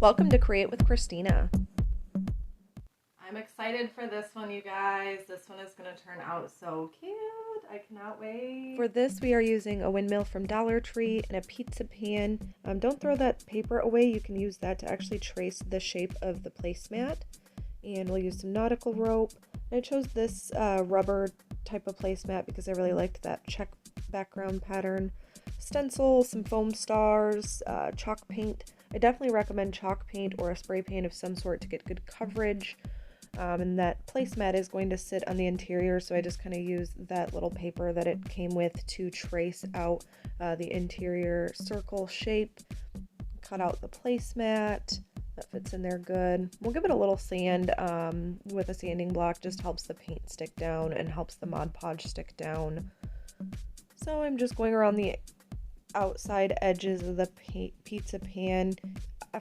Welcome to Create with Christina. I'm excited for this one, you guys. This one is going to turn out so cute. I cannot wait. For this, we are using a windmill from Dollar Tree and a pizza pan. Don't throw that paper away. You can use that to actually trace the shape of the placemat. And we'll use some nautical rope. I chose this rubber type of placemat because I really liked that check background pattern. Stencil, some foam stars, chalk paint. I definitely recommend chalk paint or a spray paint of some sort to get good coverage. And that placemat is going to sit on the interior, so I just kind of used that little paper that it came with to trace out the interior circle shape. Cut out the placemat. That fits in there good. We'll give it a little sand with a sanding block. Just helps the paint stick down and helps the Mod Podge stick down. So I'm just going around the outside edges of the pizza pan.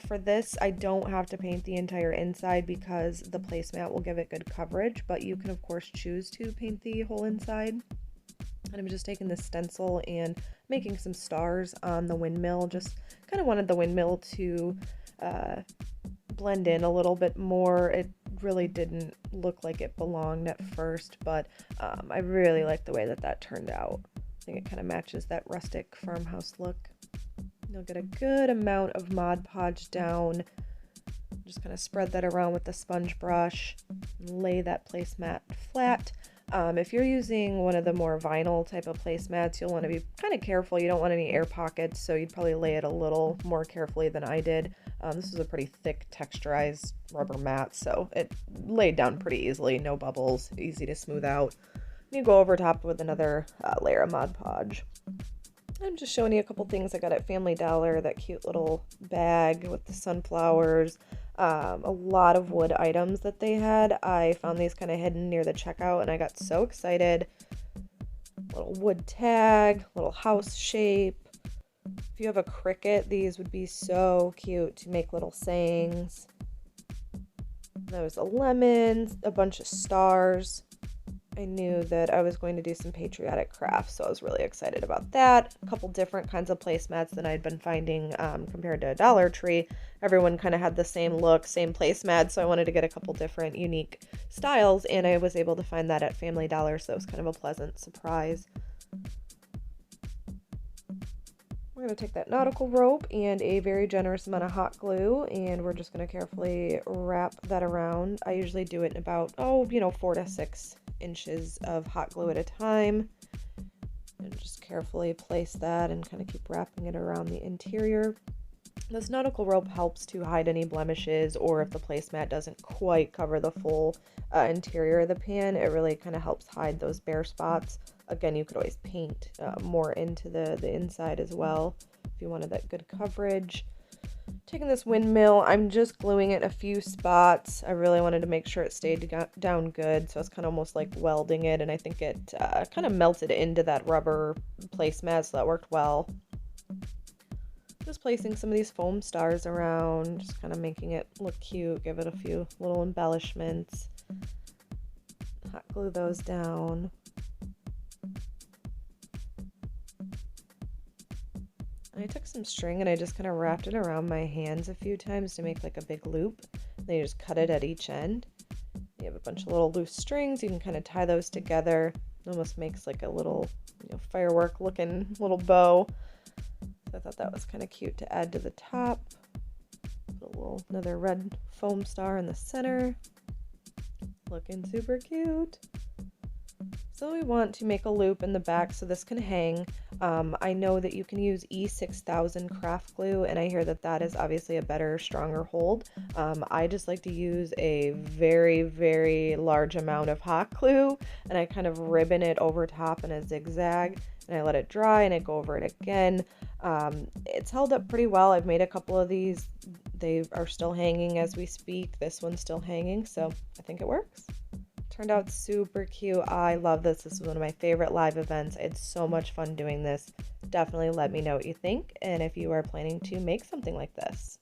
For this, I don't have to paint the entire inside because the placemat will give it good coverage, but you can of course choose to paint the whole inside. And I'm just taking the stencil and making some stars on the windmill. Just kind of wanted the windmill to blend in a little bit more. It really didn't look like it belonged at first, but I really like the way that turned out. I think it kind of matches that rustic farmhouse look. You'll get a good amount of Mod Podge down. Just kind of spread that around with the sponge brush. Lay that placemat flat. If you're using one of the more vinyl type of placemats, you'll want to be kind of careful. You don't want any air pockets, so you'd probably lay it a little more carefully than I did. This is a pretty thick texturized rubber mat, so it laid down pretty easily. No bubbles, easy to smooth out. You go over top with another layer of Mod Podge. I'm just showing you a couple things I got at Family Dollar, that cute little bag with the sunflowers, a lot of wood items that they had. I found these kind of hidden near the checkout and I got so excited. Little wood tag, little house shape. If you have a cricket, these would be so cute to make little sayings. There was a lemon, a bunch of stars. I knew that I was going to do some patriotic crafts, so I was really excited about that. A couple different kinds of placemats than I'd been finding compared to a Dollar Tree. Everyone kind of had the same look, same placemat, so I wanted to get a couple different unique styles, and I was able to find that at Family Dollar, so it was kind of a pleasant surprise. We're going to take that nautical rope and a very generous amount of hot glue, and we're just going to carefully wrap that around. I usually do it in about, 4 to 6 inches of hot glue at a time. And just carefully place that and kind of keep wrapping it around the interior. This nautical rope helps to hide any blemishes, or if the placemat doesn't quite cover the full interior of the pan, it really kind of helps hide those bare spots. Again, you could always paint more into the inside as well if you wanted that good coverage. Taking this windmill, I'm just gluing it in a few spots. I really wanted to make sure it stayed down good, so it's kind of almost like welding it, and I think it kind of melted into that rubber placemat, so that worked well. Just placing some of these foam stars around, just kind of making it look cute, give it a few little embellishments. Hot glue those down. I took some string and I just kind of wrapped it around my hands a few times to make like a big loop. Then you just cut it at each end. You have a bunch of little loose strings. You can kind of tie those together. It almost makes like a little, firework looking little bow. So I thought that was kind of cute to add to the top. Put another red foam star in the center. Looking super cute. So we want to make a loop in the back so this can hang. I know that you can use E6000 craft glue, and I hear that is obviously a better, stronger hold. I just like to use a very, very large amount of hot glue, and I kind of ribbon it over top in a zigzag, and I let it dry, and I go over it again. It's held up pretty well. I've made a couple of these. They are still hanging as we speak. This one's still hanging, so I think it works. Turned out super cute. I love this. This is one of my favorite live events. I had so much fun doing this. Definitely let me know what you think and if you are planning to make something like this.